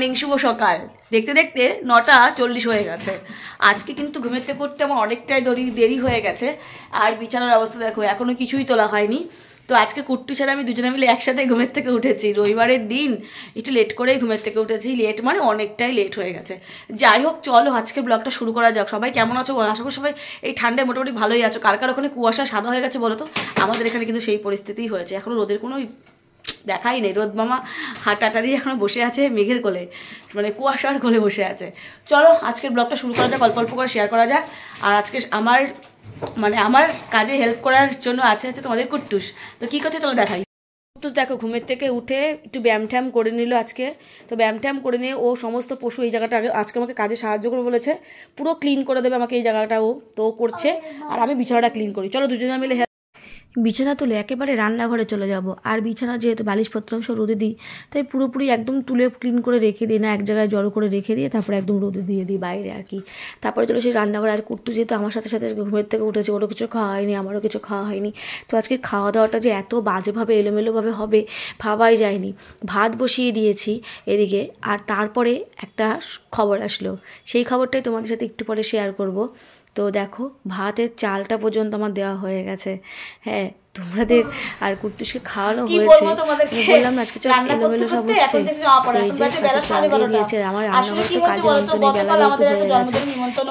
Morning, শুভ সকাল। দেখতে দেখতে 9:40 হয়ে গেছে। আজকে কিন্তু ঘুমের থেকে উঠতে আমার অনেকটাই দেরি হয়ে গেছে। আর বিছানার অবস্থা দেখো, এখনো কিছুই তোলা হয়নি। তো আজকে কুট্টু ছাড়া আমি দুজনে মিলে একসাথে ঘুমের থেকে উঠেছি। রবিবারের দিন একটু লেট করেই ঘুমের থেকে উঠেছি। লেট মানে অনেকটাই লেট হয়ে গেছে। যাই হোক, চলো আজকে ব্লগটা শুরু করা যাক। সবাই কেমন আছো? আশা করি সবাই এই ঠান্ডায় মোটামুটি ভালোই আছো। কার কার ওখানে কুয়াশা সাদা হয়ে গেছে বলো তো? আমাদের এখানে কিন্তু সেই পরিস্থিতিই হয়েছে। এখনো রোদের কোনো দেখাই নেই। রোদ মামা হাঁটাটা দিয়ে এখনো বসে আছে মেঘের কোলে, মানে কুয়াশার কোলে বসে আছে। চলো আজকের ব্লগটা শুরু করা যাক, অল্প অল্প করে শেয়ার করা যাক। আর আজকে আমার কাজে হেল্প করার জন্য আছে তোমাদের কুট্টুস। তো কী করছে চলো দেখাই। কুট্টুস দেখো ঘুমের থেকে উঠে একটু ব্যায়াম ট্যাম করে নিল আজকে। তো ব্যায়াম ট্যাম করে নিয়ে ও সমস্ত পশু এই জায়গাটা আজকে আমাকে কাজে সাহায্য করে বলেছে, পুরো ক্লিন করে দেবে আমাকে এই জায়গাটা। তো করছে আর আমি বিছানাটা ক্লিন করি। চলো দুজনে মিলে বিছানা তুলে একেবারে রান্নাঘরে চলে যাব। আর বিছানা যেহেতু বালিশপত্র সব রোদে দিই, তাই পুরোপুরি একদম তুলে ক্লিন করে রেখে দিই না, এক জায়গায় জড়ো করে রেখে দিয়ে তারপরে একদম রোদে দিয়ে দিই বাইরে আর কি। তারপরে চলো সেই রান্নাঘরে। আর কুট্টু যেহেতু আমার সাথে সাথে ঘুমের থেকে উঠেছে, ওরও কিছু খাওয়া হয়নি, আমারও কিছু খাওয়া হয়নি। তো আজকে খাওয়া দাওয়াটা যে এত বাজেভাবে এলোমেলোভাবে হবে ভাবাই যায়নি। ভাত বসিয়ে দিয়েছি এদিকে, আর তারপরে একটা খবর আসলো, সেই খবরটাই তোমাদের সাথে একটু পরে শেয়ার করব। তো দেখো ভাতের চালটা পর্যন্ত আমার দেওয়া হয়ে গেছে। হ্যাঁ, তোমাদের আর কুট্টুসকে খাওয়ানো হয়েছে। বললাম আজকে চল এলোমেলো সব হচ্ছে। এই যে চাল দিয়ে দিয়েছে। আমার রান্নাঘরে তো কাজে অন্তনে গেলা হয়ে গেছে।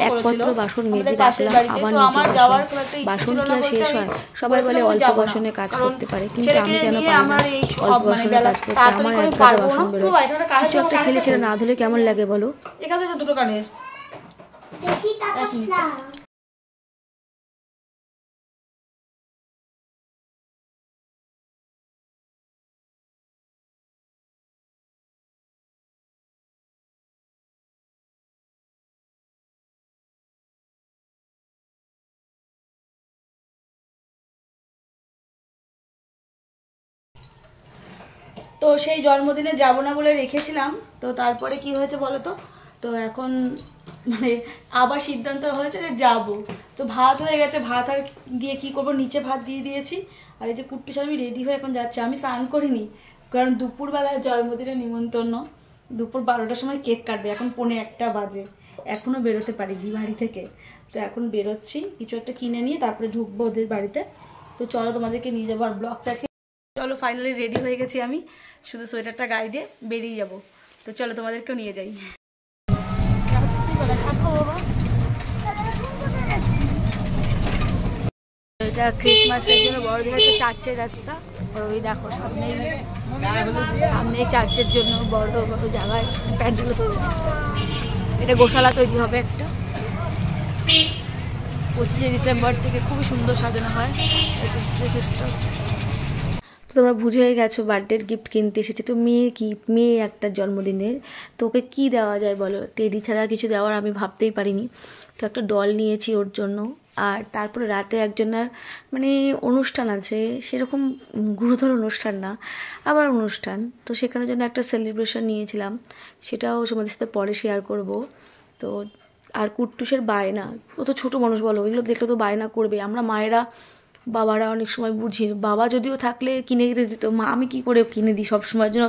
একপত্র বাসন মেজে রাখলাম, আবার নিচে বাসন কি আর শেষ হয়? সবাই বলে অল্প বাসনে কাজ করতে পারে, কিন্তু আমি কেন পারি না অল্প বাসনে কাজ করতে? আমার একবার বাসন বেরোয়। কিছু একটা খেলে সেটা না ধুলে কেমন লাগে বলো? এখানে তো দুটো কানের তো সেই জন্মদিনে যাব না বলে রেখেছিলাম। তো তারপরে কি হয়েছে বলো তো? তো এখন মানে আবার সিদ্ধান্ত হয়েছে যে যাব। তো ভাত হয়ে গেছে, ভাত আর দিয়ে কি করব, নিচে ভাত দিয়ে দিয়েছি। আর এই যে কুট্টু আমি রেডি হয়ে এখন যাচ্ছি। আমি স্নান করিনি, কারণ দুপুরবেলায় জন্মদিনের নিমন্ত্রণ। দুপুর 12টার সময় কেক কাটবে, এখন 1:45 বাজে, এখনও বেরোতে পারিনি বাড়ি থেকে। তো এখন বেরোচ্ছি, কিছু একটা কিনে নিয়ে তারপরে ঢুকবো ওদের বাড়িতে। তো চলো তোমাদেরকে নিয়ে যাবো। আর ব্লগটা চলো ফাইনালি রেডি হয়ে গেছি আমি, শুধু সোয়েটারটা গায়ে দিয়ে বেরিয়ে যাব। তো চলো তোমাদেরকেও নিয়ে যাই। এটা ক্রিসমাসের জন্য বড়দের একটা চার্চের রাস্তা। ওই দেখো সামনেই চার্চের জন্য বড় বড় জায়গায় প্যান্ডেল হচ্ছে। এটা গোশালা তৈরি হবে একটা, 25শে ডিসেম্বর থেকে খুবই সুন্দর সাজানো হয়। তো তোমরা বুঝে গেছো বার্থডের গিফট কিনতে এসেছি। তো মেয়ে একটা জন্মদিনের, তো ওকে কী দেওয়া যায় বলো? টেডি ছাড়া কিছু দেওয়ার আমি ভাবতেই পারিনি। তো একটা ডল নিয়েছি ওর জন্য। আর তারপরে রাতে একজনের মানে অনুষ্ঠান আছে, সেরকম গুরুতর অনুষ্ঠান না, আবার অনুষ্ঠান। তো সেখানের জন্য একটা সেলিব্রেশন নিয়েছিলাম, সেটাও তোমাদের সাথে পরে শেয়ার করব। তো আর কুট্টুসের বায়না, ও তো ছোটো মানুষ বলো, এগুলো দেখলে তো বায়না করবে। আমরা মায়েরা বাবারা অনেক সময় বুঝি, বাবা যদিও থাকলে কিনে দিত, মা আমি কি করে কিনে দিই সব সময়ের জন্য?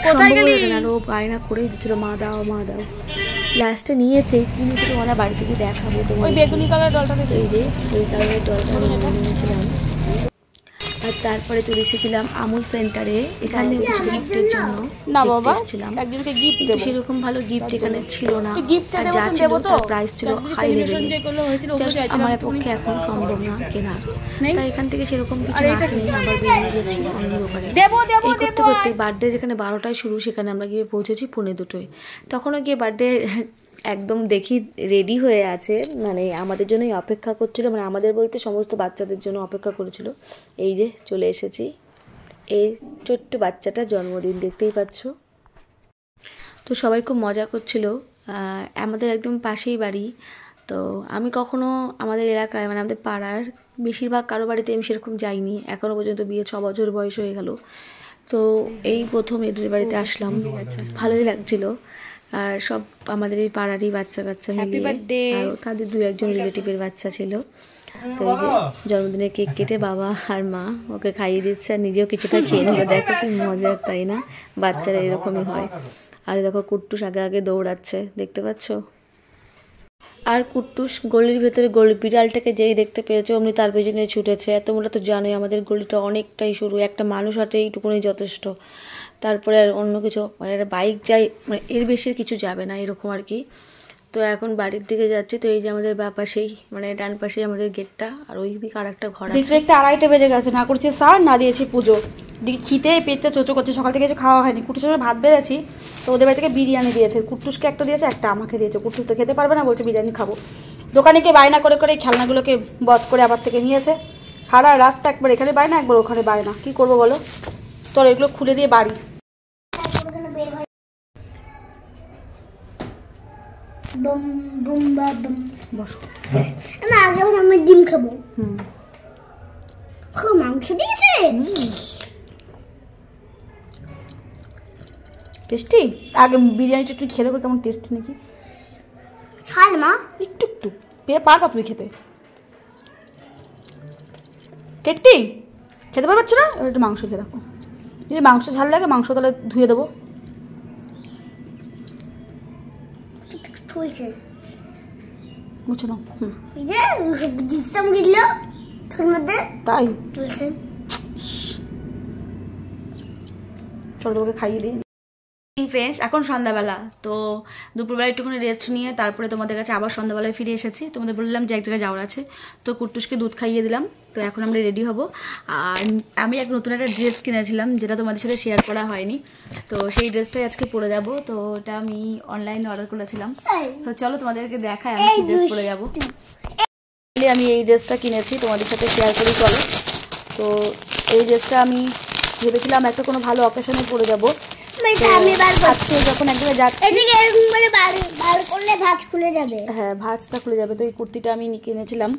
কোথায় গেলি? আরও বায়না করেই দিচ্ছিল, মা দাও মা দাও। লাস্টে নিয়েছে, কিনেছিল ওরা বাড়ি থেকে দেখাবো। তো ওই বেগুনি কালার ডলটা, এই যে ওই কালারের ডলটা নিয়েছিলাম। আর তারপরে চলে এসেছিলাম আমুল সেন্টারে, এখানে কিছু গিফটের জন্য এসেছিলাম। একজনকে গিফট দেব, সেরকম ভালো গিফট এখানে ছিল না। আর যা ছিল তার প্রাইস ছিল হাই লেভেলের, আমার পক্ষে এখন সম্ভব না কেনার। তাই এখান থেকে সেরকম কিছু না কিনে আবার বেরিয়ে গেছি অন্য দোকানে। এই করতে করতে বার্থডে যেখানে 12টায় শুরু, সেখানে আমরা গিয়ে পৌঁছেছি 1:45। তখনও গিয়ে বার্থডে একদম দেখি রেডি হয়ে আছে, মানে আমাদের জন্যই অপেক্ষা করছিল, মানে আমাদের বলতে সমস্ত বাচ্চাদের জন্য অপেক্ষা করেছিল। এই যে চলে এসেছি, এই ছোট্ট বাচ্চাটার জন্মদিন দেখতেই পাচ্ছ। তো সবাই খুব মজা করছিল। আমাদের একদম পাশেই বাড়ি। তো আমি কখনো আমাদের এলাকায় মানে আমাদের পাড়ার বেশিরভাগ কারো বাড়িতে আমি সেরকম যাইনি এখনও পর্যন্ত, বিয়ে 6 বছর বয়স হয়ে গেল। তো এই প্রথম এদের বাড়িতে আসলাম, ভালোই লাগছিল। আর সব আমাদের এই পাড়ারই বাচ্চা কাচ্চা মিলিয়ে, আর তাদের 2-1জন রিলেটিভের বাচ্চা ছিল। তো এই যে জন্মদিনে কেক কেটে বাবা আর মা ওকে খাইয়ে দিচ্ছে, আর নিজেও কিছুটা খেয়ে নেবে। দেখো কি মজা, তাই না? বাচ্চারা এরকমই হয়। আর দেখো কুট্টুস আগে আগে দৌড়াচ্ছে, দেখতে পাচ্ছ। আর কুট্টুস গলির ভেতরে বিড়ালটাকে যেই দেখতে পেয়েছে অমনি তার পেছনে ছুটেছে। তোমরা তো জানোই আমাদের গলিটা অনেকটাই সরু, একটা মানুষ হাঁটে এইটুকুনি যথেষ্ট। তারপরে আর অন্য কিছু মানে বাইক যায়, মানে এর বেশি কিছু যাবে না এরকম আর কি। তো এখন বাড়ির দিকে যাচ্ছি। তো এই যে আমাদের বা পাশেই মানে ডান পাশেই আমাদের গেটটা, আর ওই দিকে আর একটা ঘর আছে। দেখতে 2:30 বেজে গেছে, না করছি স্নান না দিয়েছি পুজো, দিকে খিদে পেটটা চোচো করছে। সকাল থেকে কিছু খাওয়া হয়নি। কুট্টুসের ভাত বেড়েছি, তো ওদের বাড়ি থেকে বিরিয়ানি দিয়েছে। কুট্টুসকে একটা দিয়েছে, একটা আমাকে দিয়েছে। কুট্টুস তো খেতে পারবে না, বলছে বিরিয়ানি খাবো। দোকানে গিয়ে বায়না করে করে এই খেলনাগুলোকে বধ করে আবার থেকে নিয়েছে। সারা রাস্তা একবার এখানে বায়না, একবার ওখানে বায়না। কী করবো বলো? তোর এগুলো খুলে দিয়ে বাড়ি বসো। না আগে আমি ডিম খাবো। মাংস দিয়েছে টেস্টি। আগে বিরিয়ানিটা একটু খেলে কেমন টেস্টি নাকি? ছাল মা একটু একটু পেয়ে পারবা তুমি খেতে? টেস্টি খেতে পারছো না? এবার একটু মাংস খেয়ে রাখো। যদি মাংস ঝাল লাগে মাংস তাহলে ধুয়ে দেবো। ফুলছে বুঝছো না? তাই চলো তোমাকে খাইয়ে দিই। ফ্রেন্ডস, এখন সন্ধ্যাবেলা। তো দুপুরবেলা একটুখানি রেস্ট নিয়ে তারপরে তোমাদের কাছে আবার সন্ধ্যাবেলায় ফিরে এসেছি। তোমাদের বললাম যে এক জায়গায় যাওয়ার আছে, তো কুট্টুসকে দুধ খাইয়ে দিলাম। তো এখন আমরা রেডি হব। আর আমি এক নতুন একটা ড্রেস কিনেছিলাম, যেটা তোমাদের সাথে শেয়ার করা হয়নি। তো সেই ড্রেসটাই আজকে পরে যাব। তো ওটা আমি অনলাইনে অর্ডার করেছিলাম। তো চলো তোমাদেরকে দেখাই আমি কি ড্রেস পরে যাবো। আমি এই ড্রেসটা কিনেছি, তোমাদের সাথে শেয়ার করি চলো। তো এই ড্রেসটা আমি ভেবেছিলাম একটা কোনো ভালো অকেশনে পরে যাবো। আজকে যখন এক জায়গায় যাচ্ছি, হ্যাঁ ভাঁজটা খুলে যাবে। তো এই কুর্তিটা আমি কিনেছিলাম,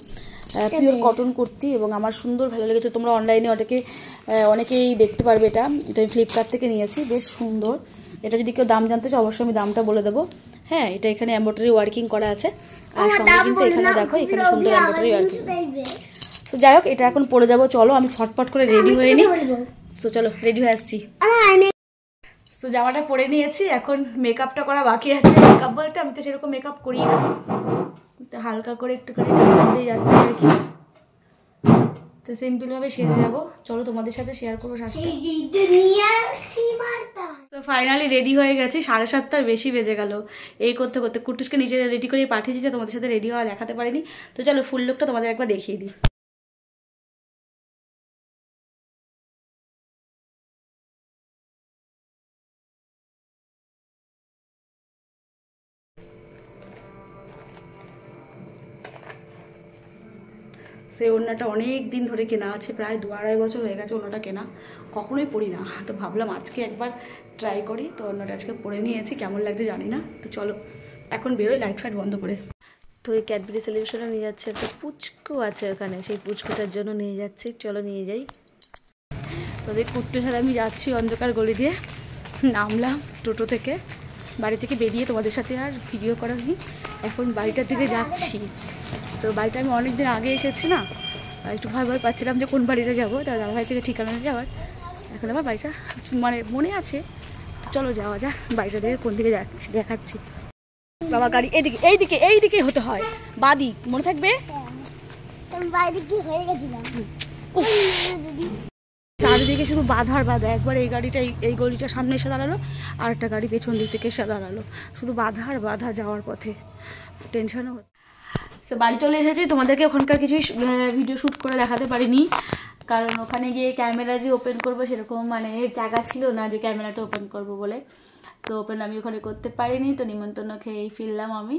পিওর কটন কুর্তি, এবং আমার সুন্দর ভালো লেগেছে। তোমরা অনলাইনে অনেকেই দেখতে পারবে। এটা আমি ফ্লিপকার্ট থেকে নিয়েছি, বেশ সুন্দর। এটা যদি কেউ দাম জানতে চাও অবশ্যই আমি দামটা বলে দেবো। হ্যাঁ, এটা এখানে এমব্রয়ডারি ওয়ার্কিং করা আছে, আর সঙ্গে কিন্তু এখানে দেখো এখানে সুন্দর এমব্রয়ডারি ওয়ার্কিং। তো যাই হোক, এটা এখন পরে যাবো। চলো আমি ফটফট করে রেডি হয়ে নিই। তো চলো রেডি হয়ে আসছি। তো জামাটা পরে নিয়েছি, এখন মেকআপটা করা বাকি আছে। মেকআপ বলতে আমি তো সেরকম মেকআপ করি না, তো হালকা করে একটুখানি চালিয়ে যাচ্ছি আর কি। তো সিম্পলভাবে সেজে যাবো। চলো তোমাদের সাথে শেয়ার করবো সাজটা। তো ফাইনালি রেডি হয়ে গেছি। 7:30 বেশি বেজে গেল এই করতে করতে। কুট্টুসকে নিজে রেডি করে পাঠিয়েছি, যে তোমাদের সাথে রেডি হওয়া দেখাতে পারিনি। তো চলো ফুল লুকটা তোমাদের একবার দেখিয়ে দিই। সেই ওড়নাটা অনেক দিন ধরে কেনা আছে, প্রায় 2-2.5 বছর হয়ে গেছে ওড়নাটা কেনা, কখনোই পরি না। তো ভাবলাম আজকে একবার ট্রাই করি। তো ওড়নাটা আজকে পরে নিয়েছি, কেমন লাগছে জানি না। তো চলো এখন বেরোই লাইট ফাইট বন্ধ করে। তো এই ক্যাডবেরি সেলিব্রেশনে নিয়ে যাচ্ছে, একটা পুচকু আছে ওখানে, সেই পুচকুটার জন্য নিয়ে যাচ্ছি। চলো নিয়ে যাই। তোদের কুট্টু ছাড়া আমি যাচ্ছি অন্ধকার গলি দিয়ে। নামলাম টোটো থেকে, বাড়ি থেকে বেরিয়ে তোমাদের সাথে আর ভিডিও করা হয়নি। এখন বাড়িটার দিকে যাচ্ছি। তো বাড়িটা আমি অনেকদিন আগে এসেছি না, একটু ভয় ভয় পাচ্ছিলাম যে কোন বাড়িটা যাবো। দাদাভাই থেকে ঠিকানা যাওয়ার, এখন আমার বাড়িটা মানে মনে আছে। তো চলো যাওয়া যাক বাড়িটা দিকে, কোন দিকে যাচ্ছি দেখাচ্ছি। বাবা গাড়ি এইদিকে এইদিকে এইদিকে হতে হয়, বাদিক মনে থাকবে। চারিদিকে শুধু বাধার বাধা। একবার এই গাড়িটা এই গলিটা সামনে এসে দাঁড়ালো, আর একটা গাড়ি পেছন দিক থেকে এসে দাঁড়ালো, শুধু বাধার বাধা যাওয়ার পথে। টেনশনও হচ্ছে। তো বাড়ি চলে এসেছি, তোমাদেরকে ওখানকার কিছুই ভিডিও শ্যুট করে দেখাতে পারিনি, কারণ ওখানে গিয়ে ক্যামেরা যে ওপেন করবো সেরকম মানে জায়গা ছিল না যে ক্যামেরাটা ওপেন করবো বলে। তো ওপেন আমি ওখানে করতে পারিনি। তো নিমন্ত্রণ খেয়েই ফিরলাম আমি।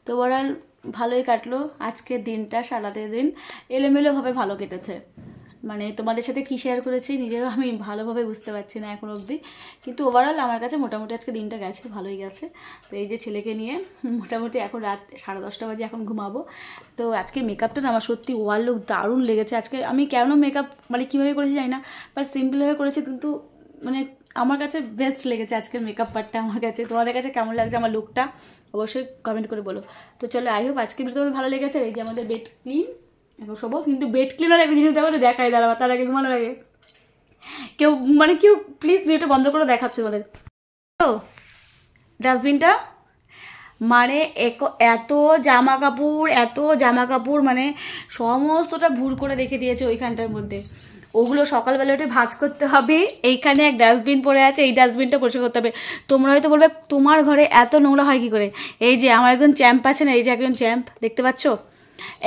তো ওভারঅল ভালোই কাটলো আজকের দিনটা। সারাতে দিন এলোমেলোভাবে ভালো কেটেছে। মানে তোমাদের সাথে কী শেয়ার করেছি নিজেও আমি ভালোভাবে বুঝতে পারছি না এখন অবধি, কিন্তু ওভারঅল আমার কাছে মোটামুটি আজকে দিনটা গেছে, ভালোই গেছে। তো এই যে ছেলেকে নিয়ে মোটামুটি এখন রাত 10:30 বাজে, এখন ঘুমাবো। তো আজকে মেকআপটা না আমার সত্যি ওয়াল লুক দারুণ লেগেছে। আজকে আমি কেন মেকআপ মানে কীভাবে করেছি জানি না, বাট সিম্পলভাবে করেছি, কিন্তু মানে আমার কাছে বেস্ট লেগেছে আজকের মেকআপ পার্টটা আমার কাছে। তোমাদের কাছে কেমন লাগছে আমার লুকটা অবশ্যই কমেন্ট করে বলো। তো চলো আই হোপ আজকের ভিডিও ভালো লেগেছে। এই যে আমাদের বেড ক্লিন এখন শোবো, কিন্তু বেড ক্লিনার একটা জিনিস দেখাতে দেখাই দাঁড়াবো, তার আগে ঘুমানোর আগে কেউ প্লিজ ভিডিওটা বন্ধ করে দেখাচ্ছে আমাদের। তো ডাস্টবিনটা মানে এত জামা কাপড় মানে সমস্তটা ভুর করে রেখে দিয়েছে ওইখানটার মধ্যে। ওগুলো সকালবেলা উঠে ভাঁজ করতে হবে। এইখানে এক ডাস্টবিন পড়ে আছে, এই ডাস্টবিনটা পরিষ্কার করতে হবে। তোমরা হয়তো বলবে তোমার ঘরে এত নোংরা হয় কি করে? এই যে আমার একজন চ্যাম্প আছে না, এই যে একজন চ্যাম্প দেখতে পাচ্ছ,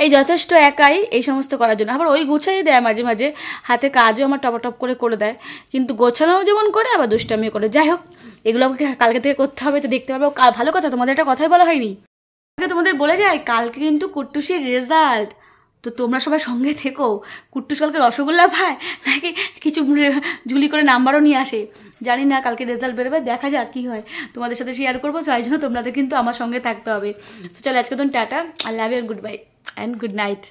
এই যথেষ্ট একাই এই সমস্ত করার জন্য। আবার ওই গুছাই দেয় মাঝে মাঝে, হাতে কাজও আমার টপ করে দেয়, কিন্তু গোছানোও যেমন করে আবার দুষ্টামিও করে। যাই হোক, এগুলো আমাকে কালকে থেকে করতে হবে, তো দেখতে পারবো। ভালো কথা, তোমাদের একটা কথাই বলা হয়নি, তোমাদের বলে যায় কালকে কিন্তু কুট্টুসির রেজাল্ট। তো তোমরা সবাই সঙ্গে থেকো। কুট্টুস কালকে রসগোল্লা পায় নাকি কিছু ঝুলি করে নাম্বারও নিয়ে আসে জানি না, কালকে রেজাল্ট বেরোবে, দেখা যাক কী হয়, তোমাদের সাথে শেয়ার করবো। তাই জন্য তোমাদের কিন্তু আমার সঙ্গে থাকতে হবে। তো চলো আজকে তো টাটা, I love you, goodbye and good night.